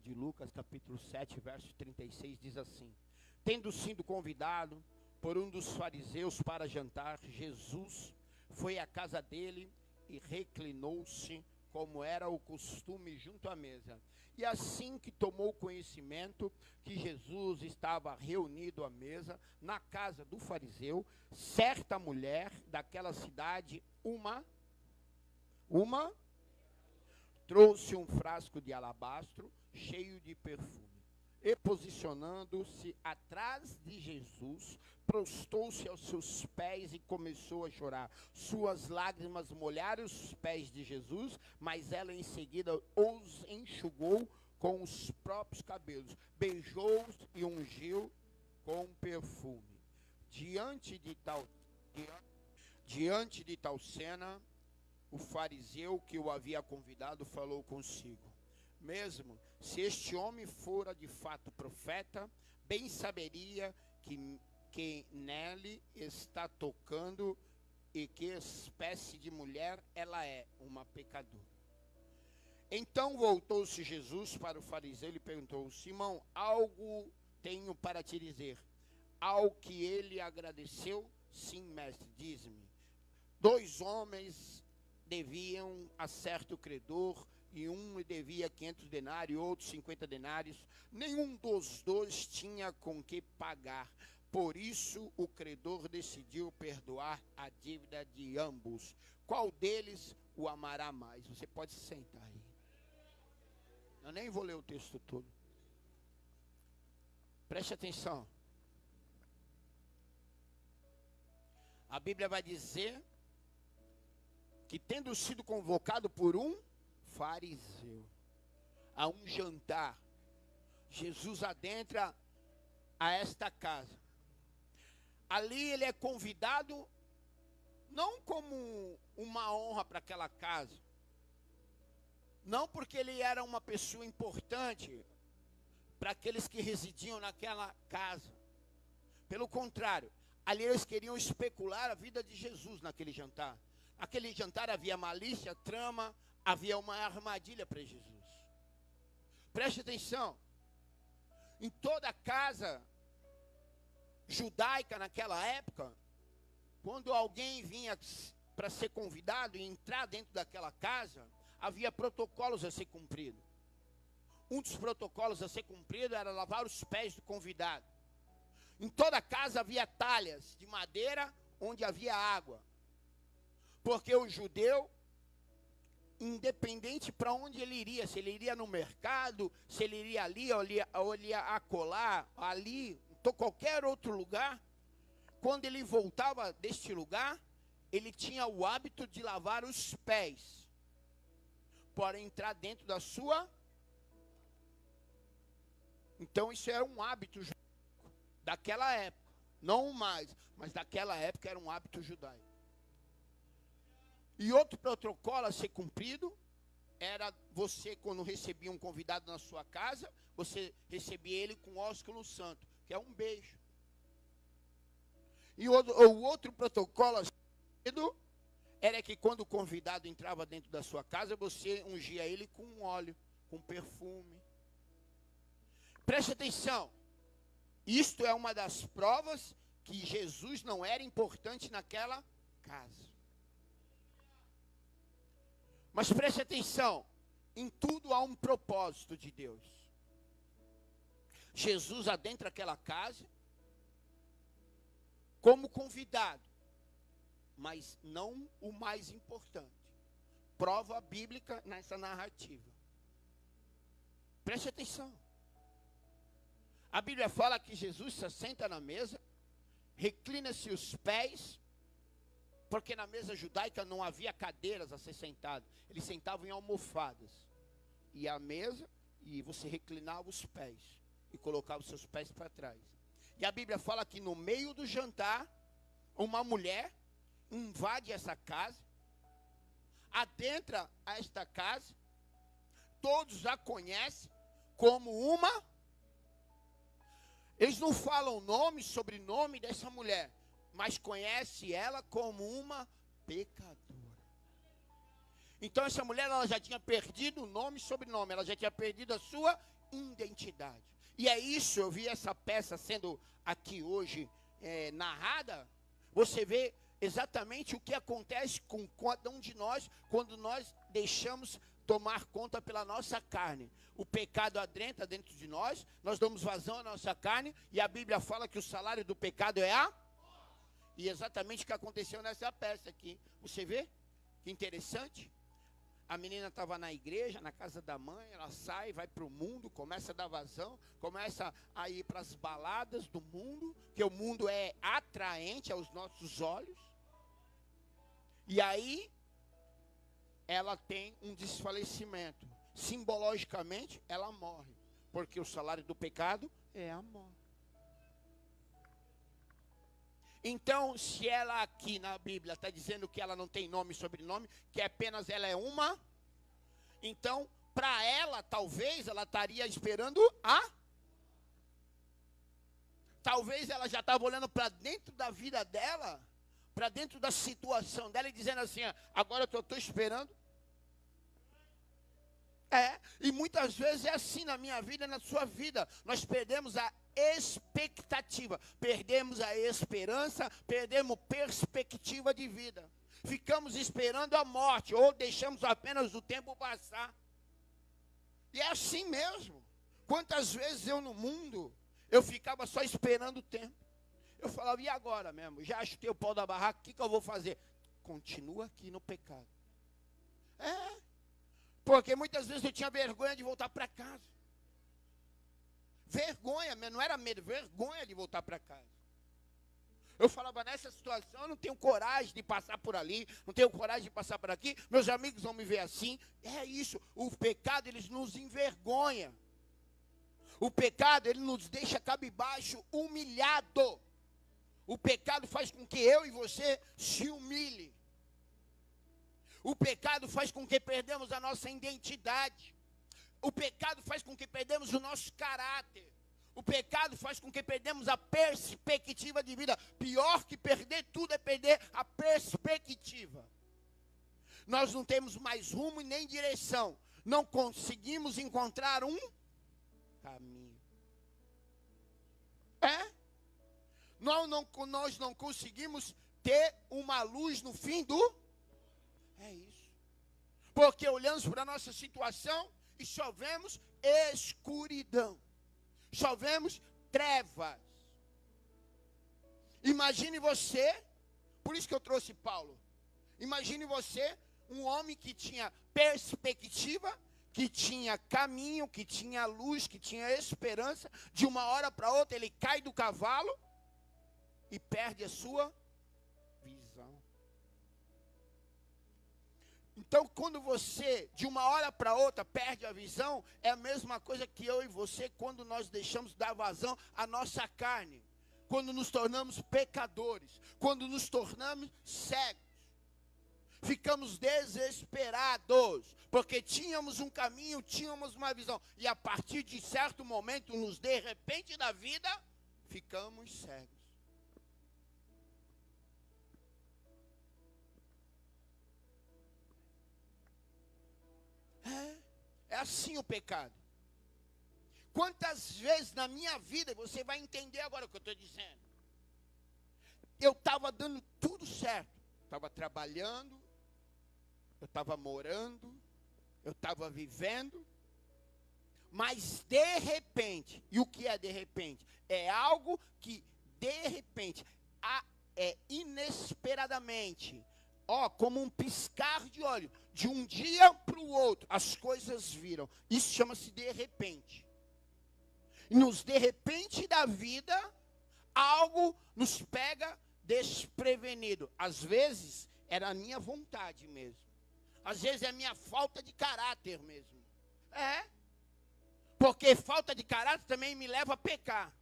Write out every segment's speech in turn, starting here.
de Lucas, capítulo 7, verso 36, diz assim: Tendo sido convidado por um dos fariseus para jantar, Jesus foi à casa dele e reclinou-se, como era o costume, junto à mesa. E assim que tomou conhecimento que Jesus estava reunido à mesa na casa do fariseu, certa mulher daquela cidade, trouxe um frasco de alabastro cheio de perfume. E posicionando-se atrás de Jesus, prostou-se aos seus pés e começou a chorar. Suas lágrimas molharam os pés de Jesus, mas ela em seguida os enxugou com os próprios cabelos, beijou-os e ungiu com perfume. Diante de tal cena, o fariseu que o havia convidado falou consigo: mesmo se este homem fora de fato profeta, bem saberia que nele está tocando e que espécie de mulher ela é, uma pecadora. Então voltou-se Jesus para o fariseu e lhe perguntou: Simão, algo tenho para te dizer. Ao que ele agradeceu: sim, mestre, diz-me. 2 homens deviam a certo credor, e um devia 500 denários, e outro 50 denários. Nenhum dos dois tinha com que pagar. Por isso o credor decidiu perdoar a dívida de ambos. Qual deles o amará mais? Você pode se sentar aí. Eu nem vou ler o texto todo. Preste atenção. A Bíblia vai dizer que, tendo sido convocado por um fariseu a um jantar, Jesus adentra a esta casa. Ali ele é convidado não como uma honra para aquela casa, não porque ele era uma pessoa importante para aqueles que residiam naquela casa. Pelo contrário, ali eles queriam especular a vida de Jesus naquele jantar. Naquele jantar havia malícia, trama, havia uma armadilha para Jesus. Preste atenção. Em toda casa judaica naquela época, quando alguém vinha para ser convidado e entrar dentro daquela casa, havia protocolos a ser cumprido. Um dos protocolos a ser cumprido era lavar os pés do convidado. Em toda casa havia talhas de madeira onde havia água. Porque o judeu, independente para onde ele iria, se ele iria no mercado, se ele iria ali, ou ele ia acolá, ali, em qualquer outro lugar, quando ele voltava deste lugar, ele tinha o hábito de lavar os pés para entrar dentro da sua. Então isso era um hábito judaico daquela época, não mais, mas daquela época era um hábito judaico. E outro protocolo a ser cumprido era você, quando recebia um convidado na sua casa, você recebia ele com ósculo santo, que é um beijo. E o outro protocolo a ser cumprido era que quando o convidado entrava dentro da sua casa, você ungia ele com óleo, com perfume. Preste atenção. Isto é uma das provas que Jesus não era importante naquela casa. Mas preste atenção, em tudo há um propósito de Deus. Jesus adentra aquela casa como convidado, mas não o mais importante. Prova bíblica nessa narrativa. Preste atenção. A Bíblia fala que Jesus se assenta na mesa, reclina-se os pés, porque na mesa judaica não havia cadeiras a ser sentado. Eles sentavam em almofadas. E a mesa, e você reclinava os pés. E colocava os seus pés para trás. E a Bíblia fala que no meio do jantar, uma mulher invade essa casa, adentra a esta casa, todos a conhecem como uma. Eles não falam nome, sobrenome dessa mulher, mas conhece ela como uma pecadora. Então essa mulher, ela já tinha perdido o nome e sobrenome, ela já tinha perdido a sua identidade. E é isso, eu vi essa peça sendo aqui hoje narrada. Você vê exatamente o que acontece com cada um de nós quando nós deixamos tomar conta pela nossa carne. O pecado adentra dentro de nós, nós damos vazão à nossa carne, e a Bíblia fala que o salário do pecado é a... E exatamente o que aconteceu nessa peça aqui. Você vê? Que interessante. A menina estava na igreja, na casa da mãe, ela sai, vai para o mundo, começa a dar vazão, começa a ir para as baladas do mundo, que o mundo é atraente aos nossos olhos. E aí, ela tem um desfalecimento. Simbologicamente, ela morre, porque o salário do pecado é a morte. Então, se ela aqui na Bíblia está dizendo que ela não tem nome e sobrenome, que apenas ela é uma, então, para ela, talvez, ela estaria esperando talvez ela já estava olhando para dentro da vida dela, para dentro da situação dela e dizendo assim, agora eu estou esperando. E muitas vezes é assim na minha vida e na sua vida. Nós perdemos a expectativa, perdemos a esperança, perdemos perspectiva de vida. Ficamos esperando a morte ou deixamos apenas o tempo passar. E é assim mesmo. Quantas vezes eu no mundo, eu ficava só esperando o tempo. Eu falava, e agora mesmo? Já achei o pau da barraca, o que eu vou fazer? Continua aqui no pecado. Porque muitas vezes eu tinha vergonha de voltar para casa. Vergonha, não era medo, vergonha de voltar para casa. Eu falava, nessa situação eu não tenho coragem de passar por ali, não tenho coragem de passar por aqui, meus amigos vão me ver assim. É isso, o pecado, ele nos envergonha. O pecado, ele nos deixa cabisbaixo, humilhado. O pecado faz com que eu e você se humilhe. O pecado faz com que perdemos a nossa identidade. O pecado faz com que perdemos o nosso caráter. O pecado faz com que perdemos a perspectiva de vida. Pior que perder tudo é perder a perspectiva. Nós não temos mais rumo e nem direção. Não conseguimos encontrar um caminho. Nós não conseguimos ter uma luz no fim do... É isso. Porque olhamos para a nossa situação e só vemos escuridão. Só vemos trevas. Imagine você, por isso que eu trouxe Paulo. Imagine você, um homem que tinha perspectiva, que tinha caminho, que tinha luz, que tinha esperança. De uma hora para outra ele cai do cavalo e perde a sua visão. Então, quando você, de uma hora para outra, perde a visão, é a mesma coisa que eu e você, quando nós deixamos dar vazão à nossa carne. Quando nos tornamos pecadores, quando nos tornamos cegos. Ficamos desesperados, porque tínhamos um caminho, tínhamos uma visão. E a partir de certo momento, de repente da vida, ficamos cegos. É assim o pecado. Quantas vezes na minha vida, você vai entender agora o que eu estou dizendo. Eu estava dando tudo certo. Estava trabalhando, eu estava morando, eu estava vivendo. Mas de repente, e o que é de repente? É algo que de repente, inesperadamente, como um piscar de olho, de um dia para o outro, as coisas viram. Isso chama-se de repente. E nos de repente da vida, algo nos pega desprevenido. Às vezes, era a minha vontade mesmo. Às vezes, é a minha falta de caráter mesmo. Porque falta de caráter também me leva a pecar.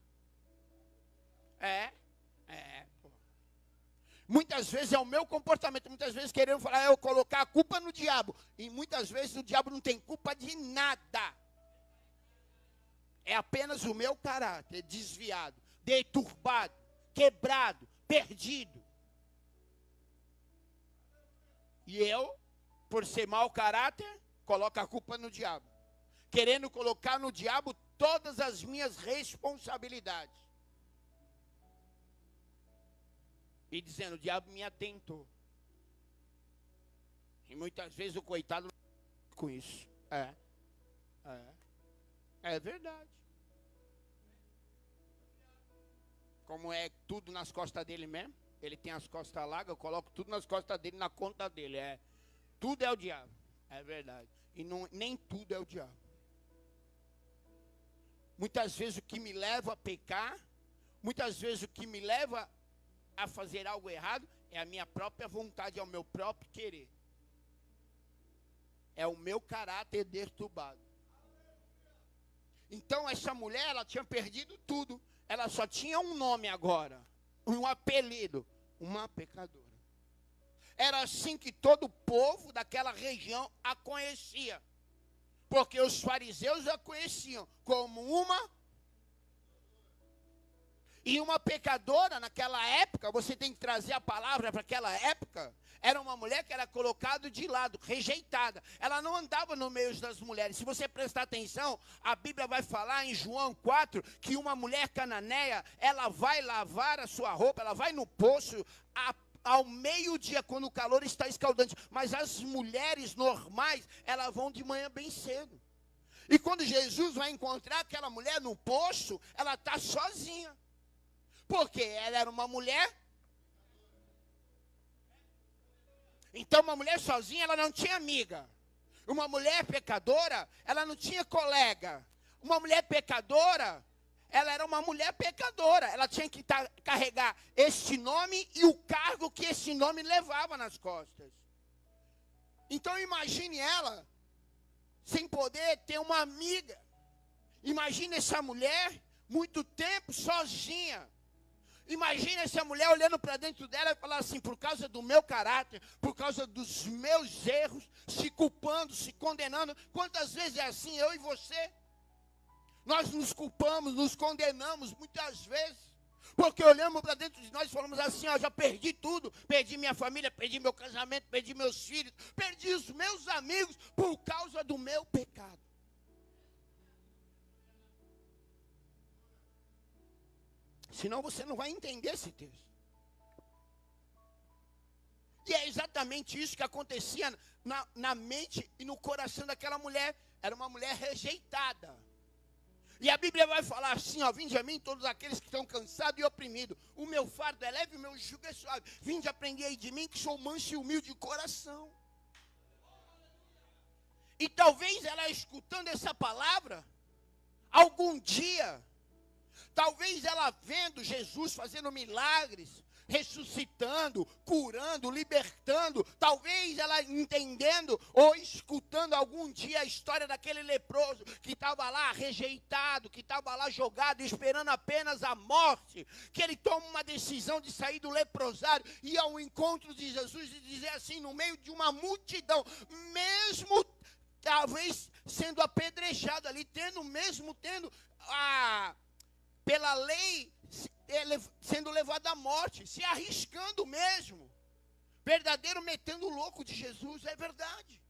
Muitas vezes é o meu comportamento, muitas vezes querendo falar, eu colocar a culpa no diabo. E muitas vezes o diabo não tem culpa de nada. É apenas o meu caráter desviado, deturbado, quebrado, perdido. E eu, por ser mau caráter, coloco a culpa no diabo. querendo colocar no diabo todas as minhas responsabilidades. E dizendo, o diabo me atentou. E muitas vezes o coitado com isso. É verdade. Como é tudo nas costas dele mesmo, ele tem as costas largas, eu coloco tudo nas costas dele, na conta dele. Tudo é o diabo. É verdade. E nem tudo é o diabo. Muitas vezes o que me leva a pecar, muitas vezes o que me leva a fazer algo errado, é a minha própria vontade, é o meu próprio querer. É o meu caráter perturbado. Então essa mulher, ela tinha perdido tudo. Ela só tinha um nome agora, um apelido, uma pecadora. Era assim que todo o povo daquela região a conhecia. Porque os fariseus a conheciam como uma. E uma pecadora naquela época, você tem que trazer a palavra para aquela época, era uma mulher que era colocada de lado, rejeitada. Ela não andava no meio das mulheres. Se você prestar atenção, a Bíblia vai falar em João 4, que uma mulher cananeia, ela vai lavar a sua roupa, ela vai no poço ao meio-dia, quando o calor está escaldante. Mas as mulheres normais, elas vão de manhã bem cedo. E quando Jesus vai encontrar aquela mulher no poço, ela está sozinha. Porque ela era uma mulher. Então uma mulher sozinha, ela não tinha amiga. Uma mulher pecadora, ela não tinha colega. Uma mulher pecadora, ela era uma mulher pecadora. Ela tinha que carregar este nome e o cargo que esse nome levava nas costas. Então imagine ela sem poder ter uma amiga. Imagine essa mulher muito tempo sozinha. Imagina essa mulher olhando para dentro dela e falar assim, por causa do meu caráter, por causa dos meus erros, se culpando, se condenando. Quantas vezes é assim, eu e você? Nós nos culpamos, nos condenamos muitas vezes. Porque olhamos para dentro de nós e falamos assim, ó, já perdi tudo. Perdi minha família, perdi meu casamento, perdi meus filhos, perdi os meus amigos por causa do meu pecado. Senão você não vai entender esse texto. E é exatamente isso que acontecia na mente e no coração daquela mulher. Era uma mulher rejeitada. E a Bíblia vai falar assim, ó, vinde a mim todos aqueles que estão cansados e oprimidos. O meu fardo é leve e o meu jugo é suave. Vinde aprender de mim que sou manso e humilde de coração. E talvez ela escutando essa palavra, algum dia, talvez ela vendo Jesus fazendo milagres, ressuscitando, curando, libertando, talvez ela entendendo ou escutando algum dia a história daquele leproso que estava lá rejeitado, que estava lá jogado, esperando apenas a morte, que ele toma uma decisão de sair do leprosário e ir ao encontro de Jesus e dizer assim, no meio de uma multidão, mesmo talvez sendo apedrejado ali, tendo pela lei, sendo levado à morte, se arriscando mesmo, verdadeiro metendo louco de Jesus, é verdade.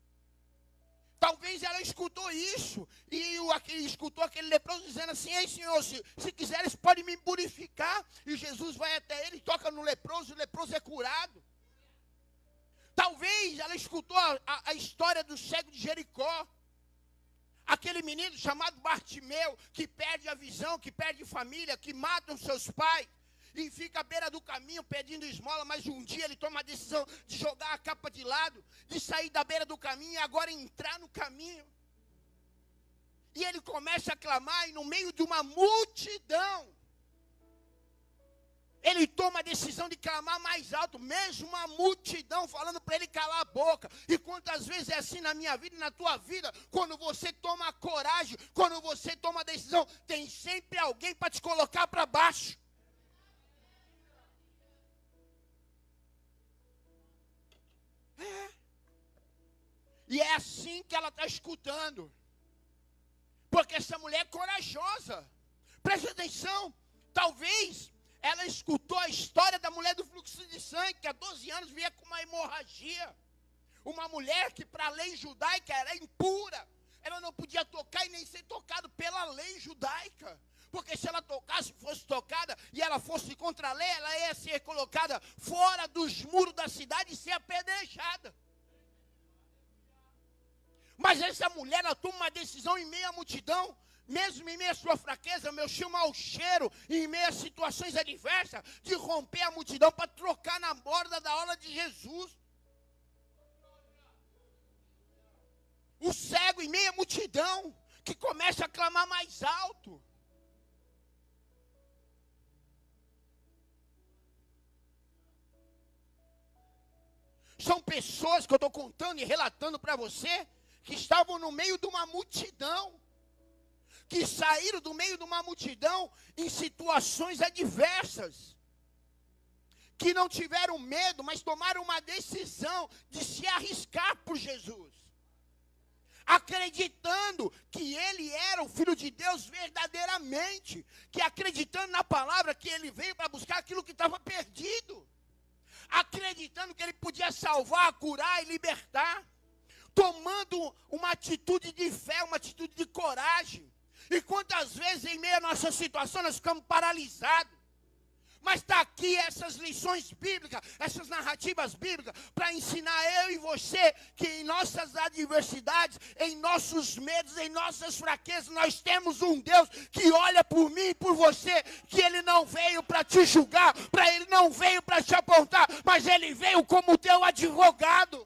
Talvez ela escutou isso, e escutou aquele leproso dizendo assim, ei Senhor, se quiseres pode me purificar, e Jesus vai até ele, toca no leproso, o leproso é curado. Talvez ela escutou a história do cego de Jericó, aquele menino chamado Bartimeu, que perde a visão, que perde família, que mata os seus pais, e fica à beira do caminho pedindo esmola, mas um dia ele toma a decisão de jogar a capa de lado, de sair da beira do caminho e agora entrar no caminho. E ele começa a clamar, e no meio de uma multidão, ele toma a decisão de clamar mais alto, mesmo uma multidão falando para ele calar a boca. E quantas vezes é assim na minha vida e na tua vida, quando você toma coragem, quando você toma a decisão, tem sempre alguém para te colocar para baixo. E é assim que ela está escutando. Porque essa mulher é corajosa. Preste atenção, talvez ela escutou a história da mulher do fluxo de sangue, que há 12 anos vinha com uma hemorragia. Uma mulher que para a lei judaica era impura. Ela ela não podia tocar e nem ser tocada pela lei judaica. Porque se ela tocasse, fosse tocada, e ela fosse contra a lei, ela ia ser colocada fora dos muros da cidade e ser apedrejada. Mas essa mulher, ela toma uma decisão em meio à multidão, mesmo em meio à sua fraqueza, meu mau cheiro, em meio a situações adversas, de romper a multidão para trocar na borda da orla de Jesus. O cego em meio à multidão, que começa a clamar mais alto. São pessoas que eu estou contando e relatando para você, que estavam no meio de uma multidão, que saíram do meio de uma multidão em situações adversas, que não tiveram medo, mas tomaram uma decisão de se arriscar por Jesus, acreditando que ele era o Filho de Deus verdadeiramente, que acreditando na palavra que ele veio para buscar aquilo que estava perdido, acreditando que ele podia salvar, curar e libertar, tomando uma atitude de fé, uma atitude de coragem. E quantas vezes em meio à nossa situação nós ficamos paralisados. Mas está aqui essas lições bíblicas, essas narrativas bíblicas, para ensinar eu e você que em nossas adversidades, em nossos medos, em nossas fraquezas, nós temos um Deus que olha por mim e por você, que Ele não veio para te julgar, Ele não veio para te apontar, mas Ele veio como teu advogado.